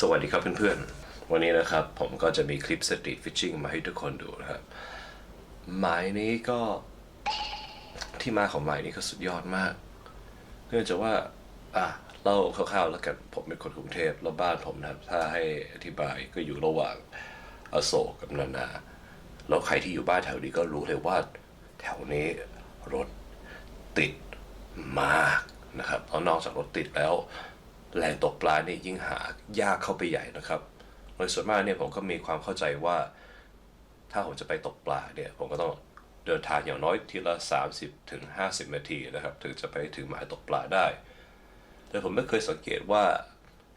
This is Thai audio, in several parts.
สวัสดีครับเพื่อนๆวันนี้นะครับผมก็จะมีคลิปสตรีทฟิชชิ่งมาให้ทุกคนดูนะครับหมายนี้ก็ที่มาของหมายนี้ก็สุดยอดมากเนื่องจากว่าเล่าคร่าวๆแล้วกันผมเป็นคนกรุงเทพแล้วบ้านผมนะครับถ้าให้อธิบายก็อยู่ระหว่างอโศกกับนานาแล้วใครที่อยู่บ้านแถวนี้ก็รู้เลยว่าแถวนี้รถติดมากนะครับเพราะนอกจากรถติดแล้วแหล่งตกปลาเนี่ยยิ่งหายากเข้าไปใหญ่นะครับโดยส่วนมากเนี่ยผมก็มีความเข้าใจว่าถ้าผมจะไปตกปลาเนี่ยผมก็ต้องเดินทางอย่างน้อยทีละ30 ถึง 50 นาทีนะครับถึงจะไปถึงหมายตกปลาได้แต่ผมไม่เคยสังเกตว่า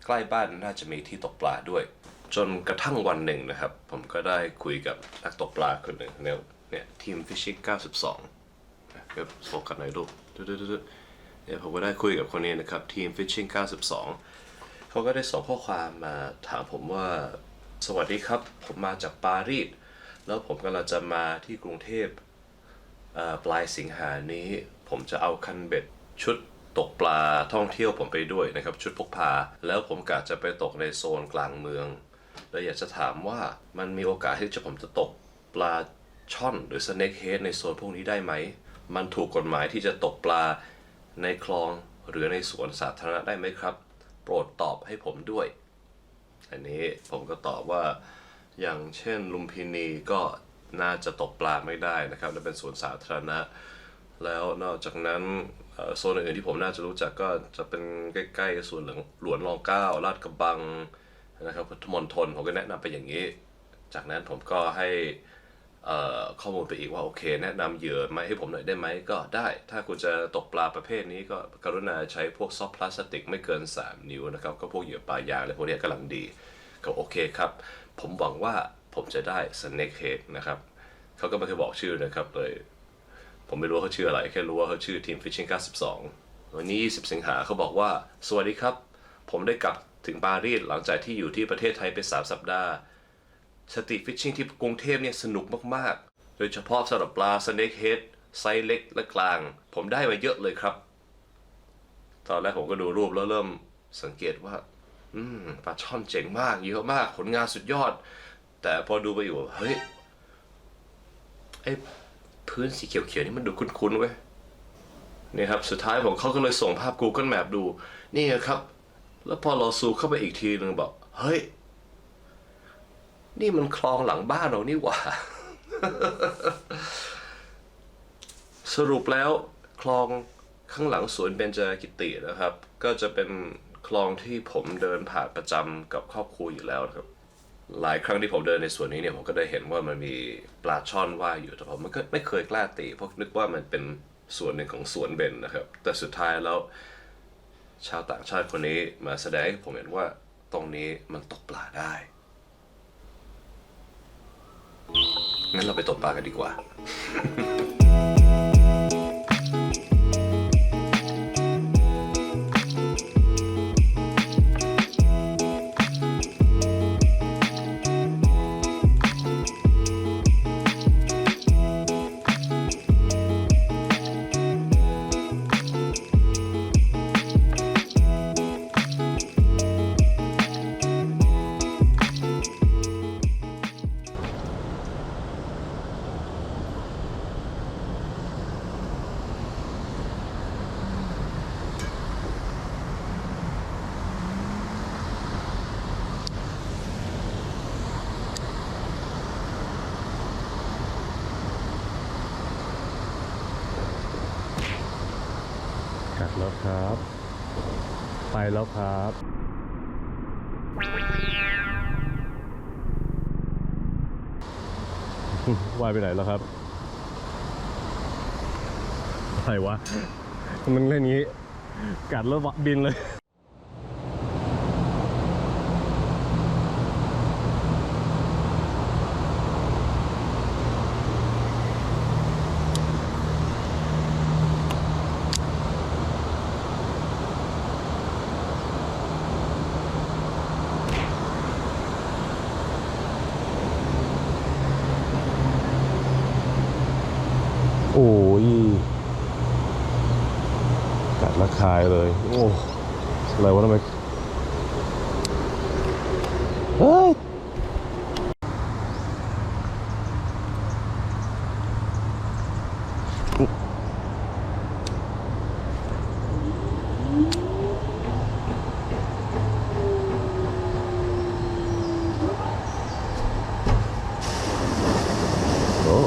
ใกล้บ้านน่าจะมีที่ตกปลาด้วยจนกระทั่งวันหนึ่งนะครับผมก็ได้คุยกับนักตกปลาคนหนึ่งเนี่ยทีม Fishing 92เดี๋ยวโฟกัสหน่อยลูกเดี๋ยวผมก็ได้คุยกับคนนี้นะครับทีม Fishing 92เขาก็ได้ส่งข้อความมาถามผมว่าสวัสดีครับผมมาจากปารีสแล้วผมกำลังจะมาที่กรุงเทพปลายสิงหานี้ผมจะเอาคันเบ็ดชุดตกปลาท่องเที่ยวผมไปด้วยนะครับชุดพกพาแล้วผมกะจะไปตกในโซนกลางเมืองแล้วอยากจะถามว่ามันมีโอกาสที่ผมจะตกปลาช่อนหรือสเน็กเฮดในโซนพวกนี้ได้ไหมมันถูกกฎหมายที่จะตกปลาในคลองหรือในสวนสาธารณะได้ไหมครับโปรดตอบให้ผมด้วยอันนี้ผมก็ตอบว่าอย่างเช่นลุมพินีก็น่าจะตกปลาไม่ได้นะครับและเป็นสวนสาธารณะแล้วนอกจากนั้นโซนอื่นที่ผมน่าจะรู้จักก็จะเป็นใกล้ๆสวนหลวงร.9 ลาดกระบังนะครับพุทธมณฑลผมก็แนะนำไปอย่างนี้จากนั้นผมก็ให้ข้อมูลไปอีกว่าโอเคแนะนำเหยื่อมาให้ผมหน่อยได้ไหมก็ได้ถ้าคุณจะตกปลาประเภทนี้ก็กรุณาใช้พวกซอฟต์พลาสติกไม่เกิน3 นิ้วนะครับก็พวกเหยื่อปลายางอะไรพวกนี้กำลังดีก็โอเคครับผมหวังว่าผมจะได้ Snake Head นะครับเขาก็ไม่เคยบอกชื่อนะครับเลยผมไม่รู้ว่าเขาชื่ออะไรแค่รู้ว่าเขาชื่อทีม Fishing 92วันนี้20 สิงหาเขาบอกว่าสวัสดีครับผมได้กลับถึงปารีสหลังจากที่อยู่ที่ประเทศไทยไป3 สัปดาห์สตรีทฟิชชิ่งที่กรุงเทพเนี่ยสนุกมากๆโดยเฉพาะสำหรับปลา Snake Head ไซส์เล็กและกลางผมได้มาเยอะเลยครับตอนแรกผมก็ดูรูปแล้วเริ่มสังเกตว่าปลาช่อนเจ๋งมากเยอะมากผลงานสุดยอดแต่พอดูไปอยู่เฮ้ยไอ้พื้นสีเขียวๆนี่มันดูคุ้นๆเว้ยนี่ครับสุดท้ายเขาก็เลยส่งภาพ Google Map ดูนี่ครับแล้วพอเราซูมเข้าไปอีกทีนึงบอกเฮ้ยนี่มันคลองหลังบ้านเรานี่หว่า สรุปแล้วคลองข้างหลังสวนเบญจกิตินะครับก็จะเป็นคลองที่ผมเดินผ่านประจำกับครอบครัวอยู่แล้วนะครับหลายครั้งที่ผมเดินในสวนนี้เนี่ยผมก็ได้เห็นว่ามันมีปลาช่อนว่ายอยู่แต่ผมก็ไม่เคยกล้าตีเพราะนึกว่ามันเป็นส่วนหนึ่งของสวนเบญนะครับแต่สุดท้ายแล้วชาวต่างชาติคนนี้มาแสดงให้ผมเห็นว่าตรงนี้มันตกปลาได้งั้นเราไปตกปลากันดีกว่า กัดแล้วครับ ไปแล้วครับว่ายไปไหนแล้วครับอะไรวะมันเล่นงี้กัดแล้วบินเลยโอ้ยกัดแล้วคายเลยโอ้อะไรวะทำไม เฮ้ยโอ้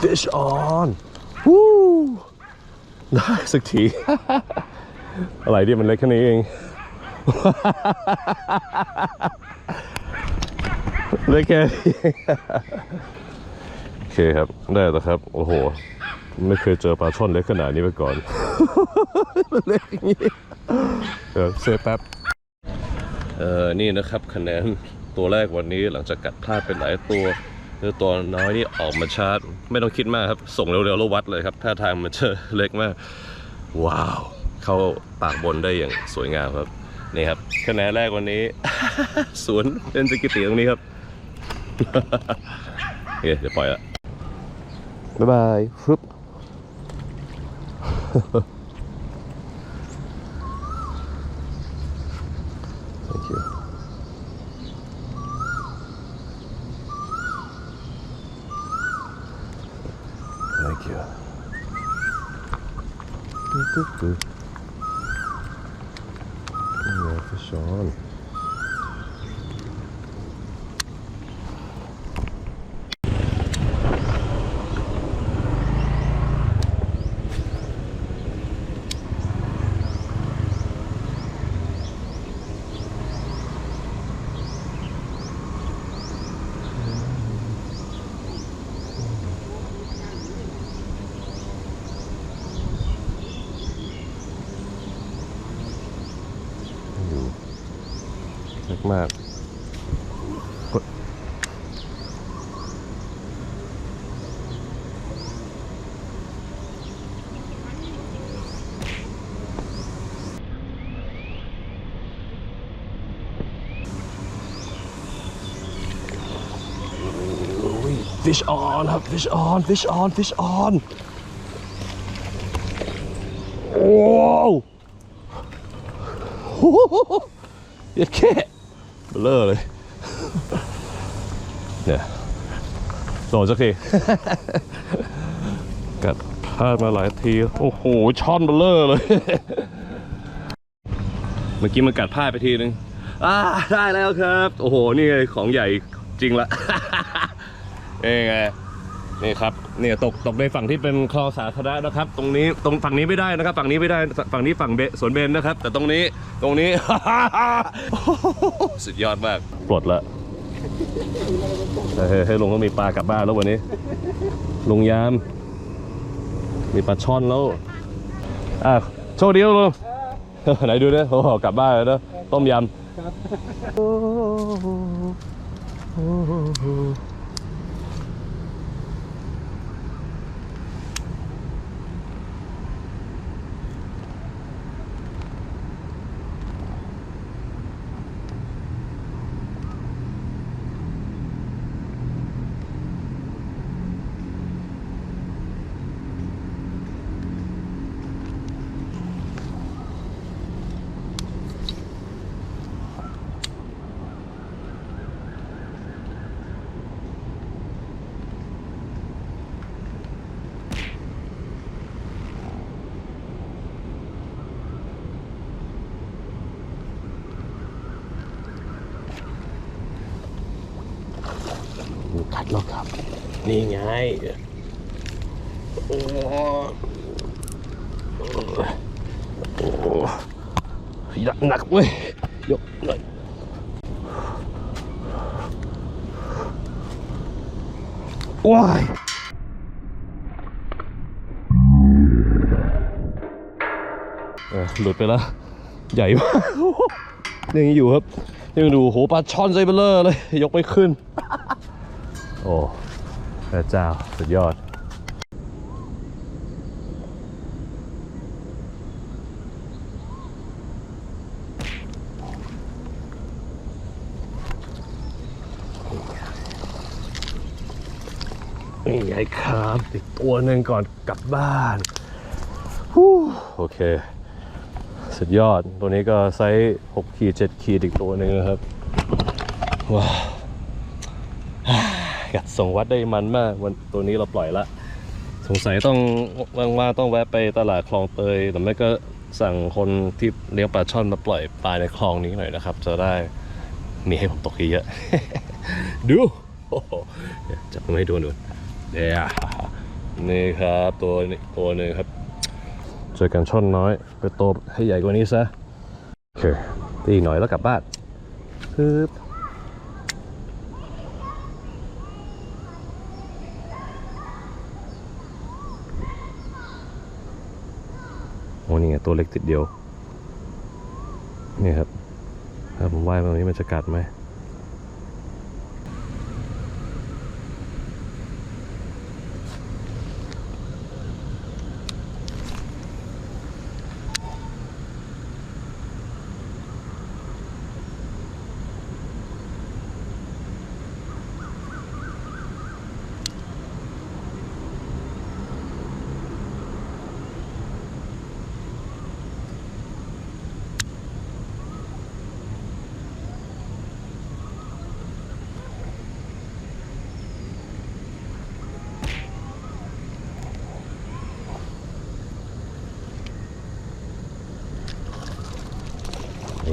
Fish on วู้ได้สักที อะไรที่มันเล็กแค่นี้เอง เล็กแค่นี้โอเคครับได้แล้วครับโอ้โหไม่เคยเจอปลาช่อนเล็กขนาดนี้มาก่อน มันเล็กอย่างนี้เซฟแป๊บนี่นะครับคะแนนตัวแรกวันนี้หลังจากกัดพลาดเป็นหลายตัวตัวน้อยนี่ออกมาชาร์จไม่ต้องคิดมากครับส่งเร็วๆแล้ววัดเลยครับท่าทางมันจะเล็กมากว้าวเข้าปากบนได้อย่างสวยงามครับนี่ครับคะแนนแรกวันนี้ สวนเป็นสกิติตรงนี้ครับ โอเคเดี๋ยวปล่อยละบ๊ายบายฟึบ Thank you Thank you. Yeah, fish on.เล็กมากfish on ครับ fish on fish on fish on โอ้โหอย่าแค่เบลอเลย เนี่ยโดนสักที กัดพลาดมาหลายทีโอ้โหช่อนเบลอเลย เมื่อกี้มันกัดพลาดไปทีนึงได้แล้วครับโอ้โหนี่ไงของใหญ่จริงละ นี่ไงนี่ครับเนี่ยตกในฝั่งที่เป็นคลองสาธารณะนะครับตรงนี้ตรงฝั่งนี้ไม่ได้นะครับฝั่งนี้ไม่ได้ฝั่งนี้ฝั่งสวนเบนนะครับแต่ตรงนี้ สุดยอดมากปลดละให้ลุงก็มีปลากลับบ้านแล้ววันนี้ลุงยามมีปลาช่อนแล้วโชคดีลุง ไหนดูนะโอ้โหกลับบ้านแล้วนะต้มยำ แล้วครับ นี่ไงโอ้โหหนักเว้ยยกหน่อยว้ายหลุดไปแล้ว ใหญ่มากยังอยู่ครับยังดูโหปลาช่อนไซเบลเลอร์เลยยกไม่ขึ้น โอ้พระเจ้าสุดยอดนี่ไงครับอีกตัวหนึ่งก่อนกลับบ้านโอเคสุดยอดตัวนี้ก็ไซส์6 ขีด 7 ขีดอีกตัวหนึ่งนะครับว้าวกัดส่งวัดได้มันมากวันตัวนี้เราปล่อยละสงสัยต้องว่างๆต้องแวะไปตลาดคลองเตยหรือไม่ก็สั่งคนที่เลี้ยงปลาช่อนมาปล่อยปลาในคลองนี้หน่อยนะครับจะได้มีให้ผมตกเยอะ ดูโอ้โหจับมาให้ดูเดี๋ยวนี่ครับตัวหนึ่งครับเจอกันช่อนน้อยไปโตให้ใหญ่กว่านี้ซะโอเคตีหน่อยแล้วกลับบ้านปึ๊บโอ้นี่ไงตัวเล็กติดเดียวนี่ครับถ้าผมว่ายมาตรงนี้มันจะกัดไหม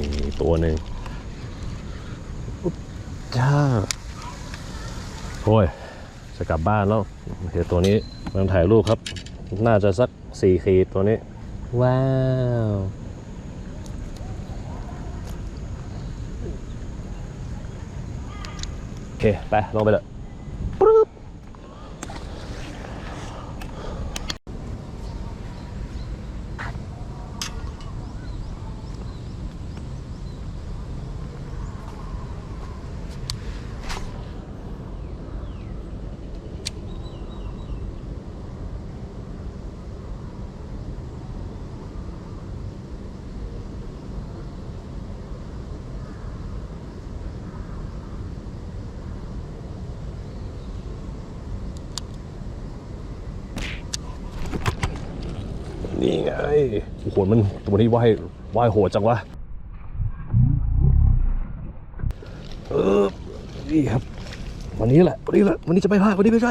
นี่ตัวหนึ่งจ้าโอ้ยจะกลับบ้านแล้วเดี๋ยวตัวนี้มันถ่ายรูปครับน่าจะสัก4 ขีดตัวนี้ว้าวโอเคไปลงไปเลยปึ๊บนี่ไงโอ้โหมันตัวนี้ว่ายโหดจังวะนี่ครับวันนี้แหละวันนี้จะไม่พลาดวันนี้ไม่พลา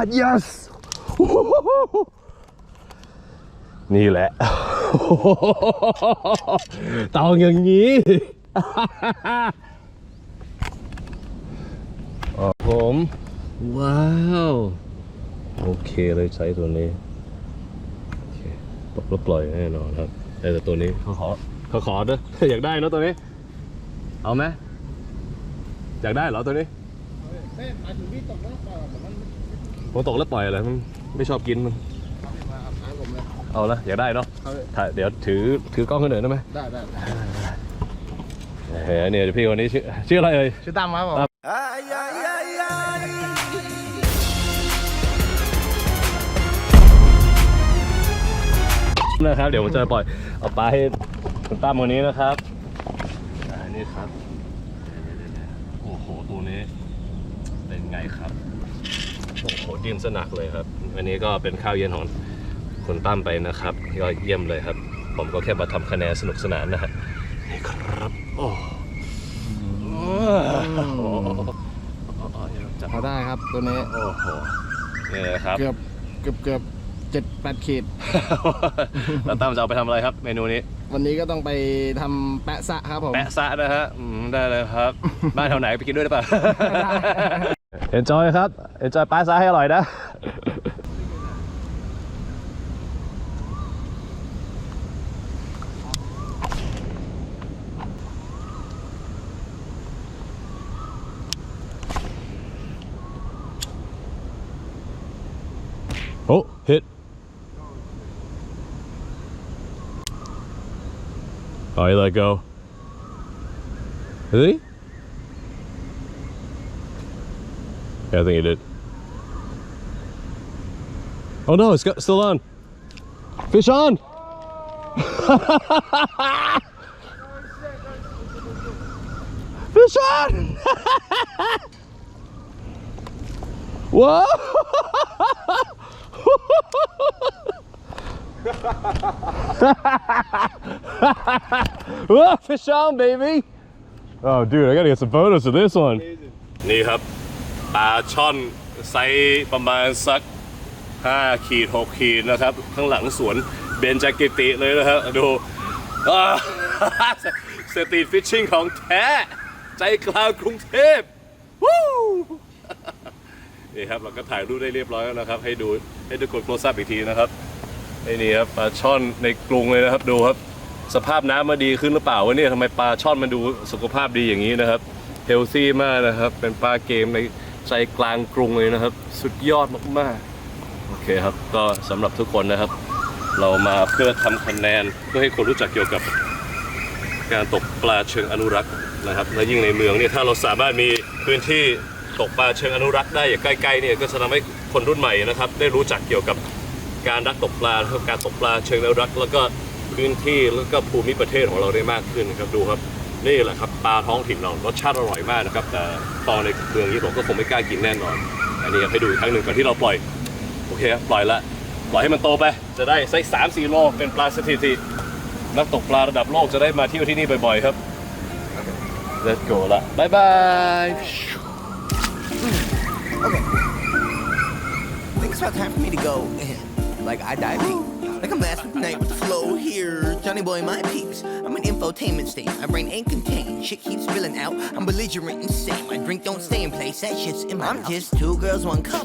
ด yes นี่แหละเต่าอย่างนี้ ผมว้าวโอเคเลยใช้ตัวนี้โอเคตกแล้วปล่อยแน่นอนครับแต่ตัวนี้เขาขอด้วย อยากได้เนอะตัวนี้เอาไหมอยากได้เหรอตัวนี้ไม่หมายถึงพี่ตกแล้วปล่อยผมตกแล้วปล่อยอะไรมันไม่ชอบกินมันเอาละอยากได้เนาะเดี๋ยวถือกล้องขึ้นหน่อยได้ไหมได้เนี่ยพี่คนนี้ชื่ออะไรเอ่ยชื่อตั้มครับผมนะครับเดี๋ยวผมจะปล่อยเอาปลาให้คุณตั้มคนนี้นะครับนี่ครับโอ้โหตัวนี้เป็นไงครับโอ้โหดิ้นสนักเลยครับอันนี้ก็เป็นข้าวเย็นของคุณตั้มไปนะครับก็เยี่ยมเลยครับผมก็แค่มาทำคะแนนสนุกสนานนะฮะนี่ครับโอ้พอได้ครับตัวนี้โอ้โหนี่ครับเกือบ7-8 ขีด แล้วตั้มจะเอาไปทำอะไรครับเมนูนี้ วันนี้ก็ต้องไปทำแปะซะครับผม แปะซะนะฮะได้เลยครับ บ้านแถวไหนไปกินด้วยได้ป่ะ Enjoy ครับ Enjoy แปะซะให้อร่อยนะ Oh, hit. Oh, he let go. Did he? Yeah, I think he did. Oh no, it's still on. Fish on! Fish on! Whoa! Whoa, fish on, baby! Oh, dude, I gotta get some photos of this one. นี่ครับปลาช่อนไซส์ประมาณสัก5 ขีด 6 ขีดนะครับ ข้างหลังสวนเบญจกิติเลยนะครับดูสตรีทฟิชชิ่งของแท้ ใจกลางกรุงเทพวู้ นี่ครับเราก็ถ่ายรูปได้เรียบร้อยแล้วนะครับ ให้ดูให้ทุกคนโคลสอัพอีกทีนะครับไอ้นี่ครับปลาช่อนในกรุงเลยนะครับดูครับสภาพน้ำมาดีขึ้นหรือเปล่าวะเนี่ยทำไมปลาช่อนมันดูสุขภาพดีอย่างนี้นะครับเฮลซี่มากนะครับเป็นปลาเกมในใจกลางกรุงเลยนะครับสุดยอดมากๆโอเคครับก็สำหรับทุกคนนะครับ เรามาเพื่อทำคะแนนเพื่อให้คนรู้จักเกี่ยวกับการตกปลาเชิงอนุรักษ์นะครับและยิ่งในเมืองเนี่ยถ้าเราสามารถมีพื้นที่ตกปลาเชิงอนุรักษ์ได้อย่างใกล้ๆเนี่ยก็จะทำให้คนรุ่นใหม่นะครับได้รู้จักเกี่ยวกับการรักตกปลาและการตกปลาเชิงอนุรักษ์แล้วก็พื้นที่แล้วก็ภูมิประเทศของเราได้มากขึ้นนะครับดูครับนี่แหละครับปลาท้องถิ่นเรารสชาติอร่อยมากนะครับแต่ตอนในเมืองนี้ผมก็คงไม่กล้ากินแน่นอนอันนี้ให้ดูอีกครั้งหนึ่งก่อนที่เราปล่อยโอเคครับปล่อยละปล่อยให้มันโตไปจะได้ไซส์3-4 โลเป็นปลาสถิตินักตกปลาระดับโลกจะได้มาเที่ยวที่นี่บ่อยๆครับ Let's go ละบายบาย Okay. I think it's about time for me to go. Like I dive deep. Like I'm last night with the flow here. Johnny boy, my peeps. I'm an infotainment state. My brain ain't contained. Shit keeps spilling out. I'm belligerent insane. My drink don't stay in place. That shit's in my mouth. I'm just 2 girls, 1 cup.